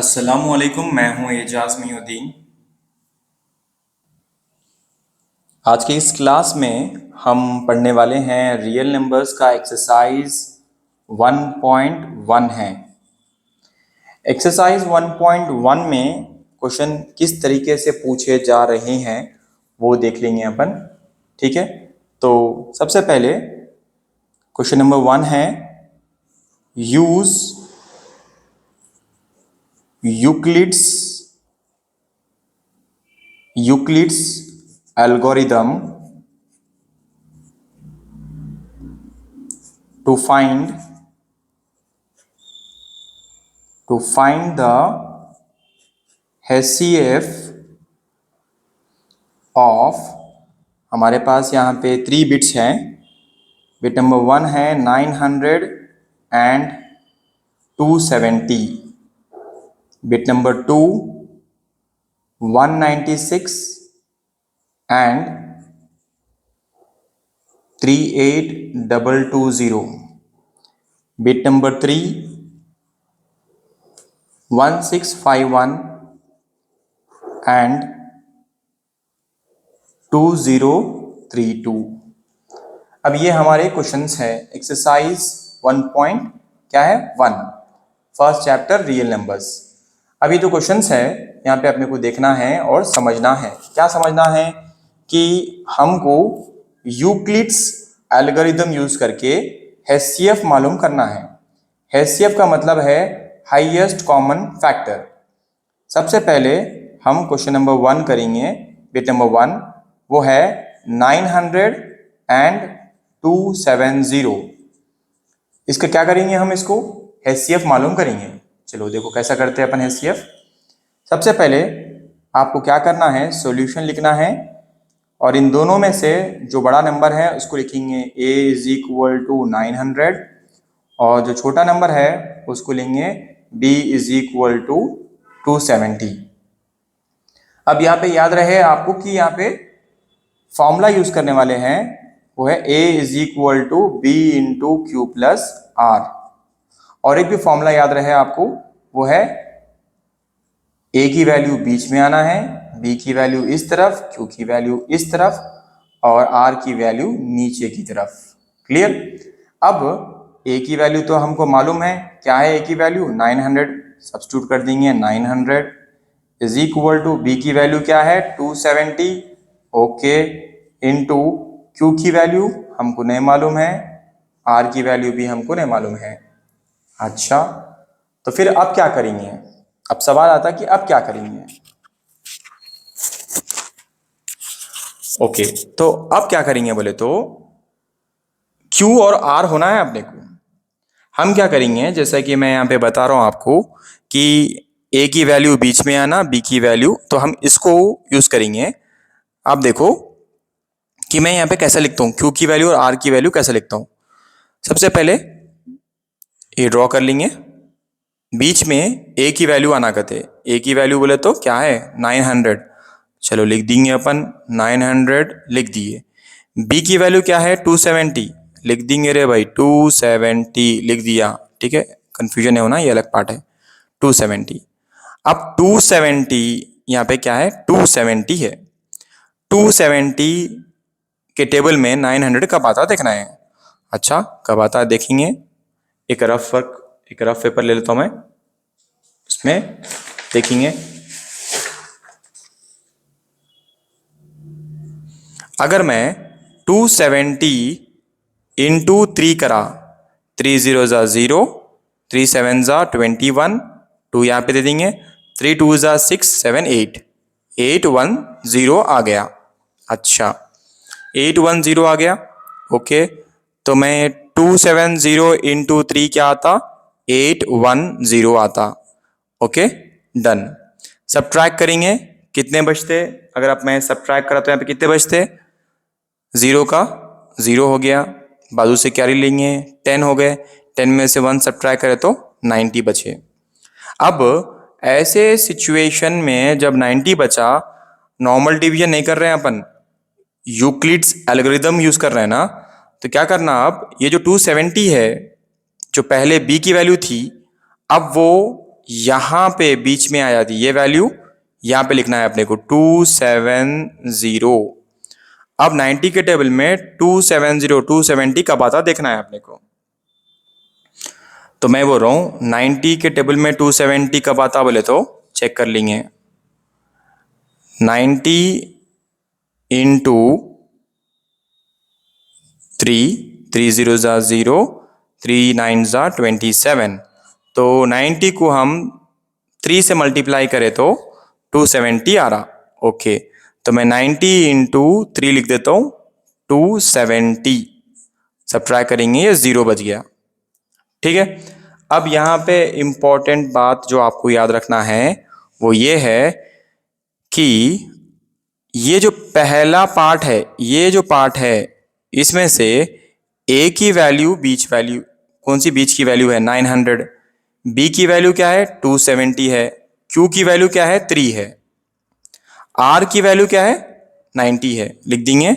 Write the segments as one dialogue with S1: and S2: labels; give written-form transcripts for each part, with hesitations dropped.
S1: अस्सलामुअलैकुम, मैं हूं एजाज मोहिउद्दीन। आज की इस क्लास में हम पढ़ने वाले हैं रियल नंबर्स का एक्सरसाइज 1.1 है। एक्सरसाइज 1.1 में क्वेश्चन किस तरीके से पूछे जा रहे हैं वो देख लेंगे अपन। ठीक है, तो सबसे पहले क्वेश्चन नंबर 1 है, use Euclid's Euclid's algorithm to find the HCF of, हमारे पास यहाँ पे 3 बिट्स हैं। बिट नंबर 1 है 900 and 270, bit number 2 196 and 38220, bit number 3 1651 and 2032। अब ये हमारे क्वेश्चंस हैं एक्सरसाइज 1 पॉइंट क्या है 1, फर्स्ट चैप्टर रियल नंबर्स। अभी तो क्वेश्चंस है यहाँ पे अपने को देखना है और समझना है। क्या समझना है कि हमको यूक्लिड्स एल्गोरिथम यूज करके HCF मालूम करना है। HCF का मतलब है हाईएस्ट कॉमन फैक्टर। सबसे पहले हम क्वेश्चन नंबर 1 करेंगे। बिट नंबर 1 वो है 900 एंड 270। इसका क्या करेंगे, हम इसको HCF मालूम करेंगे। चलो देखो कैसा करते हैं अपन HCF। सबसे पहले आपको क्या करना है, सॉल्यूशन लिखना है और इन दोनों में से जो बड़ा नंबर है उसको लिखेंगे a = 900 और जो छोटा नंबर है उसको लेंगे b = 270। अब यहाँ पे याद रहे आपको कि यहाँ पे फॉर्मूला यूज करने वाले हैं, वो है a = b × q + r। और एक भी फॉर्मूला याद रहे आपको, वो है a की वैल्यू बीच में आना है, b की वैल्यू इस तरफ, q की वैल्यू इस तरफ और r की वैल्यू नीचे की तरफ। क्लियर। अब a की वैल्यू तो हमको मालूम है, क्या है a की वैल्यू 900, सब्स्टिट्यूट कर देंगे 900 = b की वैल्यू क्या है 270, ओके, इनटू q की वैल्यू हमको नहीं मालूम है, r की वैल्यू भी हमको नहीं मालूम है। अच्छा, तो फिर अब क्या करेंगे, अब सवाल आता कि अब क्या करेंगे। ओके, तो अब क्या करेंगे बोले तो Q और R होना है अपने को। हम क्या करेंगे, जैसा कि मैं यहाँ पे बता रहा हूँ आपको कि A की वैल्यू बीच में आना, B की वैल्यू, तो हम इसको यूज करेंगे। आप देखो कि मैं यहाँ पे कैसा लिखता हूँ, Q की वैल्यू और R की वैल्यू कैसा लिखता हूँ। सबसे पहले ये ड्रॉ कर लेंगे, बीच में A की वैल्यू आना करते, A की वैल्यू बोले तो क्या है 900, चलो लिख देंगे अपन 900 लिख दिए। B की वैल्यू क्या है 270, लिख देंगे रे भाई 270 लिख दिया। ठीक है, कंफ्यूजन है होना, ये अलग पार्ट है 270। अब 270 यहाँ पे क्या है 270 है, 270 के टेबल में 900 कब आता देखना है। अच्छा, कब आता देखेंगे, एक रफ पेपर ले लेता हूं मैं, उसमें देखेंगे। अगर मैं 270 इंटू 3 करा, 3 0 ज़ा 0, 3 7 ज़ा 21, 2 यहाँ पे दे देंगे, 3 2 ज़ा 6 7 8, 810 आ गया। अच्छा, 810 आ गया, ओके। तो मैं 270 इंटू 3 क्या आता 810 आता, ओके डन। सब्ट्रैक्ट करेंगे, कितने बचते, अगर आप मैं सब्ट्रैक्ट करा तो यहाँ पे कितने बचते, 0 का 0 हो गया, बाजू से कैरी लेंगे 10 हो गए, 10 में से 1 सब्ट्रैक्ट करें तो 90 बचे। अब ऐसे सिचुएशन में जब 90 बचा, नॉर्मल डिवीजन नहीं कर रहे हैं अपन, यूक्लिड्स एल्गोरिथम यूज कर रहे हैं ना, तो क्या करना, अब ये जो 270 है जो पहले b की वैल्यू थी, अब वो यहाँ पे बीच में आ जाती ये वैल्यू, यहाँ पे लिखना है अपने को 270। अब 90 के टेबल में 270 270 कब आता देखना है अपने को। तो मैं बोल रहा हूँ 90 के टेबल में 270 कब आता बोले तो चेक कर लेंगे। 90 इंटू 3 0 ज़ा 0, 3 9 ज़ा 27। तो 90 को हम 3 से मल्टीप्लाई करें तो 270 आ रहा। ओके, तो मैं 90 इंटू 3 लिख देता हूँ 270। सब ट्राई करेंगे, ये 0 बच गया। ठीक है, अब यहाँ पे इम्पॉर्टेंट बात जो आपको याद रखना है वो ये है कि ये जो पहला पार्ट है, ये जो पार्ट है इसमें से ए की वैल्यू बीच वैल्यू, कौन सी बीच की वैल्यू है 900, बी की वैल्यू क्या है 270 है, क्यू की वैल्यू क्या है 3 है, आर की वैल्यू क्या है 90 है। लिख देंगे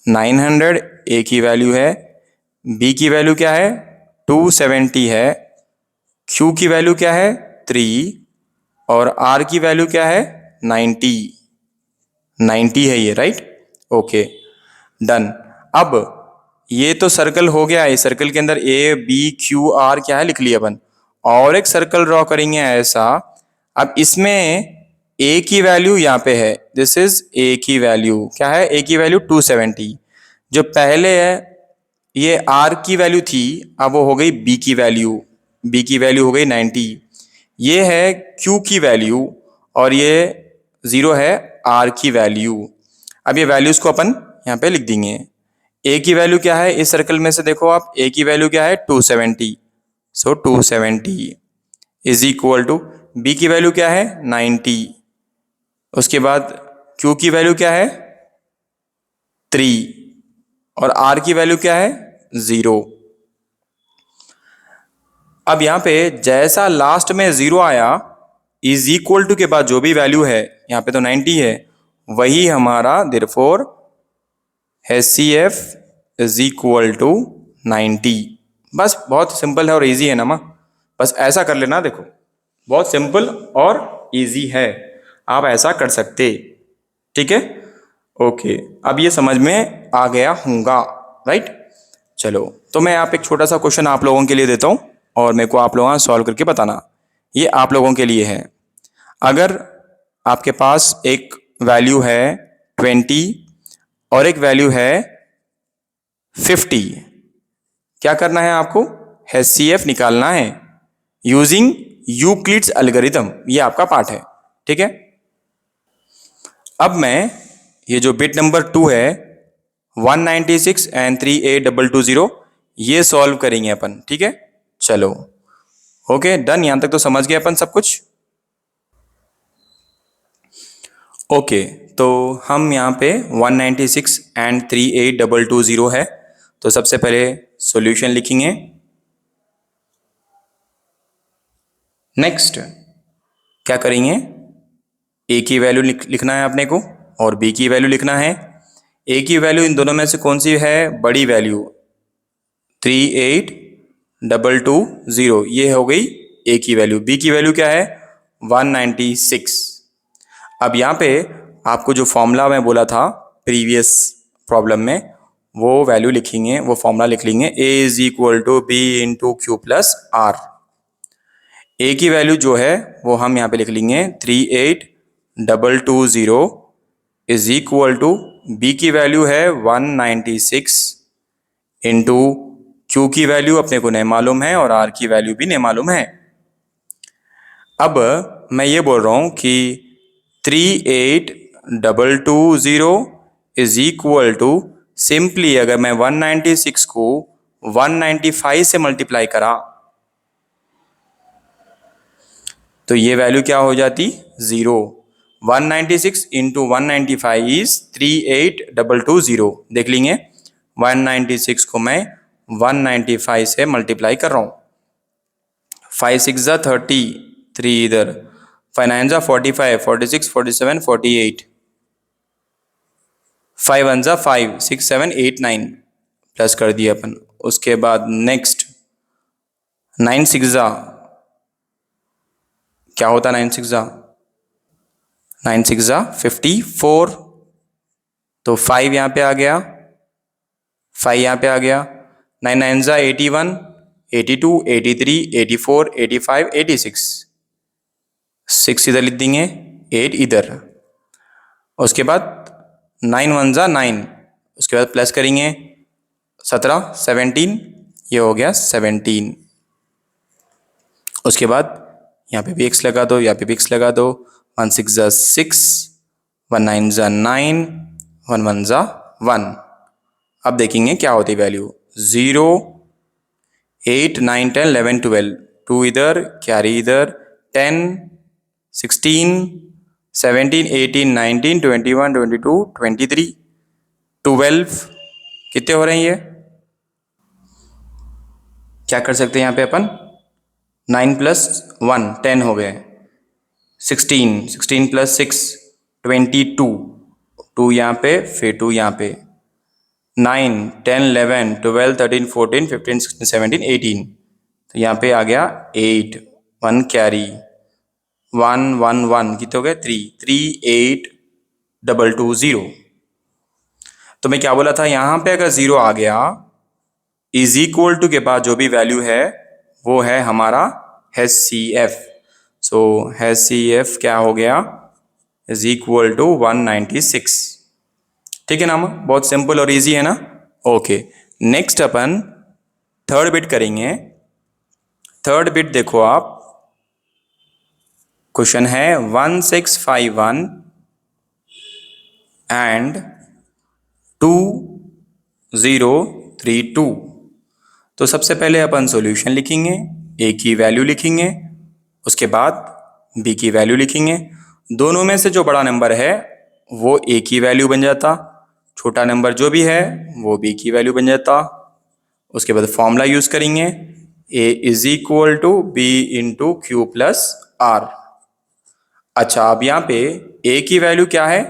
S1: 900 ए की वैल्यू है, बी की वैल्यू क्या है 270 है, क्यू की वैल्यू क्या है 3 और आर की वैल्यू क्या है 90 है ये, राइट। Okay done. अब ये तो सर्कल हो गया, इस सर्कल के अंदर ए बी क्यू आर क्या है लिख लिया अपन, और एक सर्कल ड्रॉ करेंगे ऐसा। अब इसमें ए की वैल्यू यहाँ पे है, दिस इज ए की वैल्यू क्या है, ए की वैल्यू 270। जो पहले है ये आर की वैल्यू थी, अब वो हो गई बी की वैल्यू, बी की वैल्यू हो गई 90। ये है क्यू की वैल्यू और ये 0 है आर की वैल्यू। अब ये वैल्यूज को अपन यहाँ पे लिख देंगे। ए की वैल्यू क्या है इस सर्कल में से देखो आप, ए की वैल्यू क्या है 270, सो 270 इज इक्वल टू बी की वैल्यू क्या है 90, उसके बाद क्यू की वैल्यू क्या है 3 और आर की वैल्यू क्या है 0। अब यहाँ पे जैसा लास्ट में 0 आया, इज इक्वल टू के बाद जो भी वैल्यू है, यहाँ पे तो 90 है, वही हमारा therefore HCF is equal to 90। बस बहुत सिंपल है और इजी है ना माँ, बस ऐसा कर लेना। देखो बहुत सिंपल और इजी है, आप ऐसा कर सकते। ठीक है, ओके, अब ये समझ में आ गया होगा, राइट। चलो तो मैं आप एक छोटा सा क्वेश्चन आप लोगों के लिए देता हूँ और मेरे को आप लोग सॉल्व करके बताना। ये आप लोगों के लिए है। अगर आपके पास एक वैल्यू है 20 और एक वैल्यू है 50, क्या करना है आपको, HCF निकालना है यूजिंग यूक्लिड्स एल्गोरिथम। ये आपका पार्ट है, ठीक है। अब मैं ये जो बिट नंबर 2 है 196 एंड 38220 ये सॉल्व करेंगे अपन, ठीक है। चलो ओके डन, यहां तक तो समझ गए अपन सब कुछ। ओके तो हम यहाँ पे 196 एंड 38220 है, तो सबसे पहले सॉल्यूशन लिखेंगे। नेक्स्ट क्या करेंगे, ए की वैल्यू लिखना है अपने को और बी की वैल्यू लिखना है। ए की वैल्यू इन दोनों में से कौन सी है बड़ी वैल्यू 38220, ये हो गई ए की वैल्यू। बी की वैल्यू क्या है 196। अब यहाँ पे आपको जो फॉर्मूला मैं बोला था प्रीवियस प्रॉब्लम में, वो वैल्यू लिखेंगे, वो फॉर्मूला लिख लेंगे, A is equal to B into Q plus R. A की वैल्यू जो है वो हम यहाँ पे लिख लेंगे 38220 इज इक्वल टू बी की वैल्यू है 196 इंटू क्यू की वैल्यू अपने को नहीं मालूम है और आर की वैल्यू भी नहीं मालूम है। अब मैं ये बोल रहा हूँ कि 38220 इज इक्वल टू, सिंपली अगर मैं 196 को 195 से मल्टीप्लाई करा तो ये वैल्यू क्या हो जाती 0। 196 इंटू 195 इज 38220। देख लेंगे 196 को मैं 195 से मल्टीप्लाई कर रहा हूँ, 5 6 ज़ा 30, 3 इधर, 5 9 ज़ा 45, 46 47 48, 5 1 ज़ा 5, 6 7 8 9 प्लस कर दिया अपन। उसके बाद नेक्स्ट 9 6 ज़ा क्या होता है 9 6 जा 54, तो 5 यहाँ पे आ गया, 5 यहाँ पे आ गया, 9 9 जा 81, 82, 83, 84, 85, 86, 6 इधर लिख देंगे, 8 इधर। उसके बाद 9 1 जा 9, उसके बाद प्लस करेंगे 17, 17, ये हो गया 17। उसके बाद यहाँ पे भी x लगा दो, यहाँ पे भी x लगा दो, 1 6 जा 6, 1 9 जा 9, 1 1 जा 1। अब देखेंगे क्या होती है वैल्यू, 0, 8 9 10 11 12, 2 इधर, कैरी इधर, 10, 16, 17, 18, 19, 21, 22, 23, 12, कितने हो रहे हैं ये? क्या कर सकते हैं यहाँ पे अपन, 9 प्लस 1 10 हो गए, 16, 16 प्लस 6 22, 2 यहाँ पे, फिर 2 यहाँ पे, 9 10 11 12 13 14 15 16 17 18, तो यहाँ पे आ गया 8, 1 कैरी, 1 1 1, कितने हो गए 3 3 8 2 2 0। तो मैं क्या बोला था, यहाँ पे अगर 0 आ गया, इज इक्वल टू के बाद जो भी वैल्यू है वो है हमारा HCF। सो HCF क्या हो गया, इज इक्वल टू 196। ठीक है ना, बहुत सिंपल और इजी है ना। ओके, नेक्स्ट अपन थर्ड बिट करेंगे। थर्ड बिट देखो आप, क्वेश्चन है 1651 एंड 2032। तो सबसे पहले अपन सॉल्यूशन लिखेंगे, ए की वैल्यू लिखेंगे, उसके बाद बी की वैल्यू लिखेंगे। दोनों में से जो बड़ा नंबर है वो ए की वैल्यू बन जाता, छोटा नंबर जो भी है वो बी की वैल्यू बन जाता। उसके बाद फॉर्मूला यूज करेंगे, A is equal to B into Q plus R. अच्छा, अब यहाँ पे ए की वैल्यू क्या है,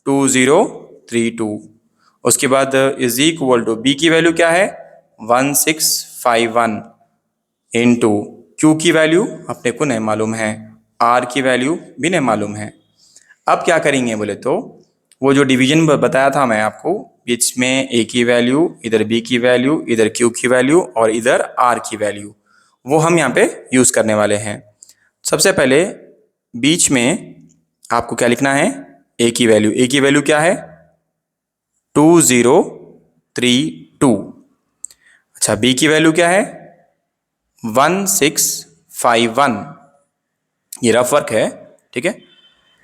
S1: 2032। उसके बाद इज इक्वल टू बी की वैल्यू क्या है, 1651 इंटू क्यू की वैल्यू अपने को नहीं मालूम है, आर की वैल्यू भी नहीं मालूम है। अब क्या करेंगे बोले तो, वो जो डिवीजन बताया था मैं आपको, बीच में ए की वैल्यू, इधर बी की वैल्यू, इधर क्यू की वैल्यू और इधर आर की वैल्यू, वो हम यहाँ पे यूज करने वाले हैं। सबसे पहले बीच में आपको क्या लिखना है, ए की वैल्यू। ए की वैल्यू क्या है, 2032। अच्छा, बी की वैल्यू क्या है, 1651। ये रफ वर्क है, ठीक है।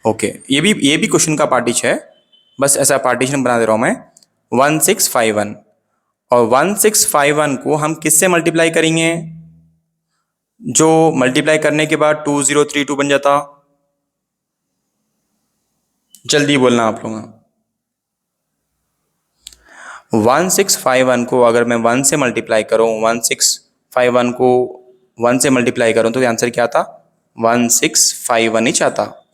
S1: ओके, ये भी क्वेश्चन का पार्टीशन है, बस ऐसा पार्टीशन बना दे रहा हूं मैं। 1651 और 1651 को हम किससे मल्टीप्लाई करेंगे, जो मल्टीप्लाई करने के बाद 2032 बन जाता। जल्दी बोलना आप लोग। 1651 को अगर मैं 1 से मल्टीप्लाई करूं, 1651 को 1 से मल्टीप्लाई करूं तो आंसर क्या आता, 1651 ही चाहता।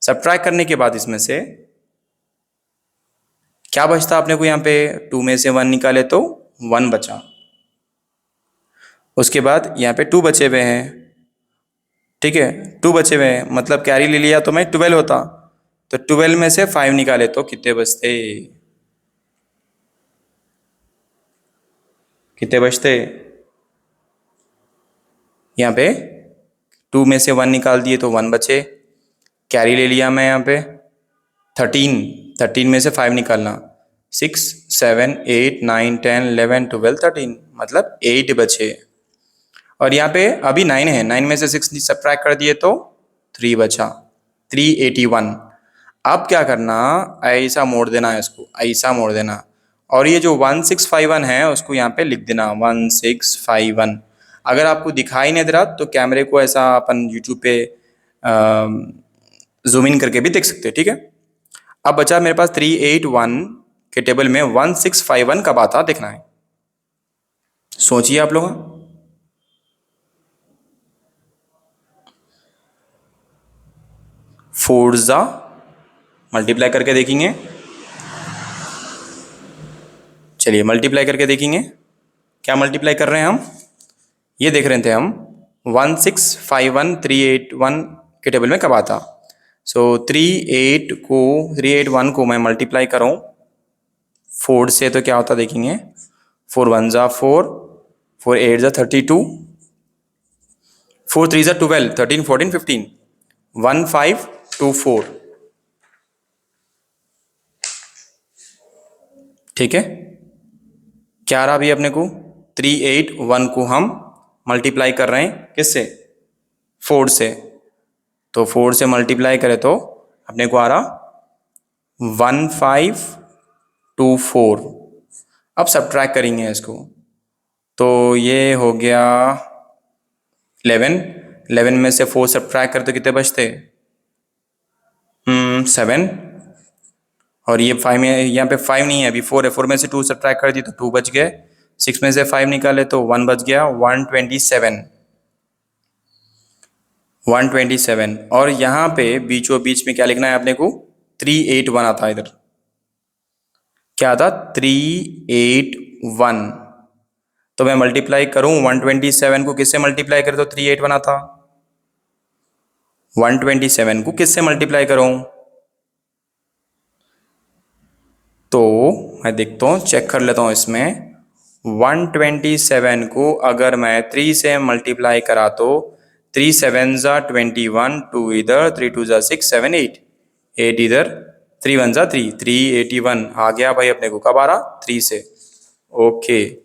S1: सब्ट्रैक्ट करने के बाद इसमें से क्या बचता अपने को, यहाँ पे 2 में से 1 निकाले तो 1 बचा। उसके बाद यहाँ पे 2 बचे हुए हैं, ठीक है, 2 बचे हुए हैं, मतलब कैरी ले लिया तो मैं 12 होता, तो 12 में से 5 निकाले तो कितने बचते, कितने बचते, यहाँ पे 2 में से 1 निकाल दिए तो 1 बचे, कैरी ले लिया मैं यहाँ पे 13 में से 5 निकालना, 6 7 8 9 10 11 12 13, मतलब 8 बचे। और यहाँ पे अभी 9 है, 9 में से 6 सब्ट्रैक्ट कर दिए तो 3 बचा, 381। अब क्या करना, ऐसा मोड़ देना है इसको, ऐसा मोड़ देना, और ये जो 1651 है उसको यहाँ पे लिख देना 1651। अगर आपको दिखाई नहीं दे रहा तो कैमरे को ऐसा अपन यूट्यूब पे जूम इन करके भी देख सकते हैं, ठीक है। अब बचा मेरे पास 381 के टेबल में 1651 कब आता देखना है, सोचिए आप लोग। 4 जा मल्टीप्लाई करके देखेंगे, चलिए मल्टीप्लाई करके देखेंगे। क्या मल्टीप्लाई कर रहे हैं हम, ये देख रहे थे हम 1651 381 के टेबल में कब आता। सो 381 को मैं मल्टीप्लाई करूँ 4 से तो क्या होता देखेंगे, 4 1 जा 4, 4 8 जा 32, 4 3 जा 12, 13 14 15, 1 5 2 4। ठीक है, क्या रहा अभी अपने को, 381 को हम मल्टीप्लाई कर रहे हैं किससे, 4 से, तो 4 से मल्टीप्लाई करें तो अपने को आ रहा 1524। अब सब्ट्रैक्ट करेंगे इसको, तो ये हो गया 11 में से 4 सब्ट्रैक्ट कर तो कितने बचते, 7, और ये 5 में, यहाँ पे 5 नहीं है अभी, 4 है, 4 में से 2 सब्ट्रैक्ट कर दी तो 2 बच गए, 6 में से 5 निकाले तो 1 बच गया, 127। और यहाँ पे बीचों बीच में क्या लिखना है अपने को, 381 आता है इधर, क्या आता 381। तो मैं मल्टीप्लाई करूं 127 को किससे मल्टीप्लाई करें तो 381 आता, 127 को किससे मल्टीप्लाई करूं, तो मैं देखता हूँ, चेक कर लेता हूँ इसमें, 127 को अगर मैं 3 से मल्टीप्लाई करा तो 3 7 जा 21, 2 इधर, 3 2 जा 6 7 8, 8 इधर, 3 1 जा 3, 381 आ गया भाई अपने को, कब आ रहा 3 से। ओके,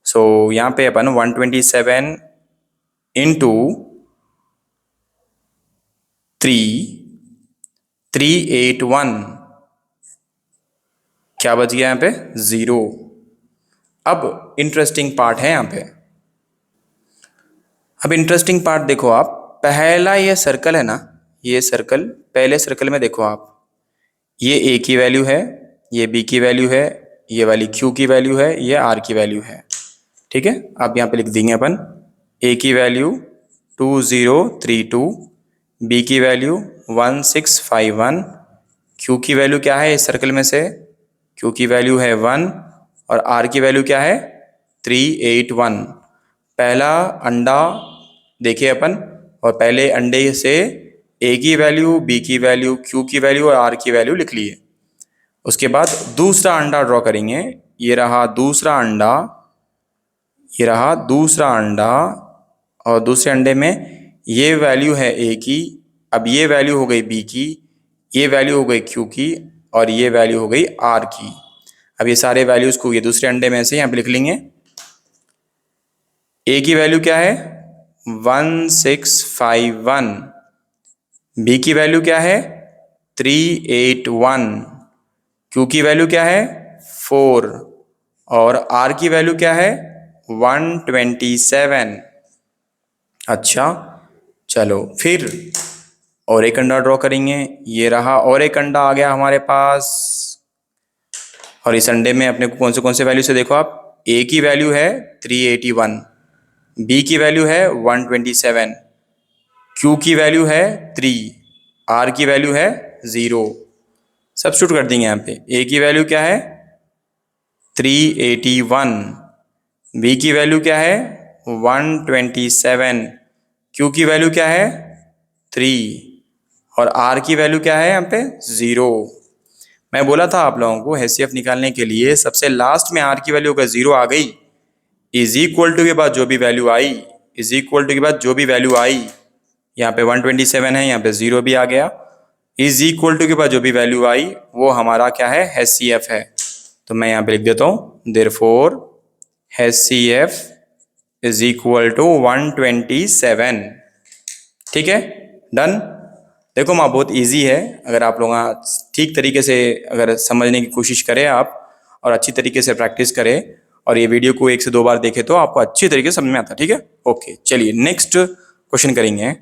S1: सो यहाँ पे अपन 127 इंटू 381 क्या बच गया यहाँ पे 0। अब इंटरेस्टिंग पार्ट है यहाँ पे, अब इंटरेस्टिंग पार्ट देखो आप, पहला ये सर्कल है ना, ये सर्कल, पहले सर्कल में देखो आप, ये ए की वैल्यू है, ये बी की वैल्यू है, ये वाली क्यू की वैल्यू है, ये आर की वैल्यू है। ठीक है, अब यहाँ पे लिख देंगे अपन, ए की वैल्यू 2032, बी की वैल्यू 1651, क्यू की वैल्यू क्या है इस सर्कल में से, क्यू की वैल्यू है 1, और आर की वैल्यू क्या है 381। पहला अंडा देखिए अपन, और पहले अंडे से ए की वैल्यू, बी की वैल्यू, क्यू की वैल्यू और आर की वैल्यू लिख लिए। उसके बाद दूसरा अंडा ड्रॉ करेंगे, ये रहा दूसरा अंडा, ये रहा दूसरा अंडा, और दूसरे अंडे में ये वैल्यू है ए की, अब ये वैल्यू हो गई बी की, ये वैल्यू हो गई क्यू की, और ये वैल्यू हो गई आर की। अब ये सारे वैल्यूज को ये दूसरे अंडे में से यहाँ पे लिख लेंगे। ए की वैल्यू क्या है 1651, बी की वैल्यू क्या है 381, क्यू की वैल्यू क्या है 4, और आर की वैल्यू क्या है 127। अच्छा चलो फिर और एक अंडा ड्रॉ करेंगे, ये रहा और एक अंडा आ गया हमारे पास, और इस अंडे में अपने को कौन से वैल्यू से देखो आप, ए की वैल्यू है 381, बी की वैल्यू है 127, क्यू की वैल्यू है 3, आर की वैल्यू है 0। सब्स्टिट्यूट कर देंगे यहाँ पे, ए की वैल्यू क्या है 381, बी की वैल्यू क्या है 127, क्यू की वैल्यू क्या है 3, और आर की वैल्यू क्या है यहाँ पे 0। मैं बोला था आप लोगों को एचसीएफ निकालने के लिए सबसे लास्ट में आर की वैल्यू अगर 0 आ गई, इज इक्वल टू के बाद जो भी वैल्यू आई, इज इक्वल टू के बाद जो भी वैल्यू आई, यहाँ पे 127 है, यहाँ पे 0 भी आ गया, इज इक्वल टू के बाद जो भी वैल्यू आई वो हमारा क्या है एचसीएफ है। तो मैं यहाँ पे लिख देता हूँ, therefore HCF is equal to 127। ठीक है, डन। देखो माँ बहुत इजी है, अगर आप लोग ठीक तरीके से अगर समझने की कोशिश करें आप, और अच्छी तरीके से प्रैक्टिस करें, और ये वीडियो को 1 से 2 बार देखें तो आपको अच्छी तरीके से समझ में आता है। ठीक है, ओके, चलिए नेक्स्ट क्वेश्चन करेंगे।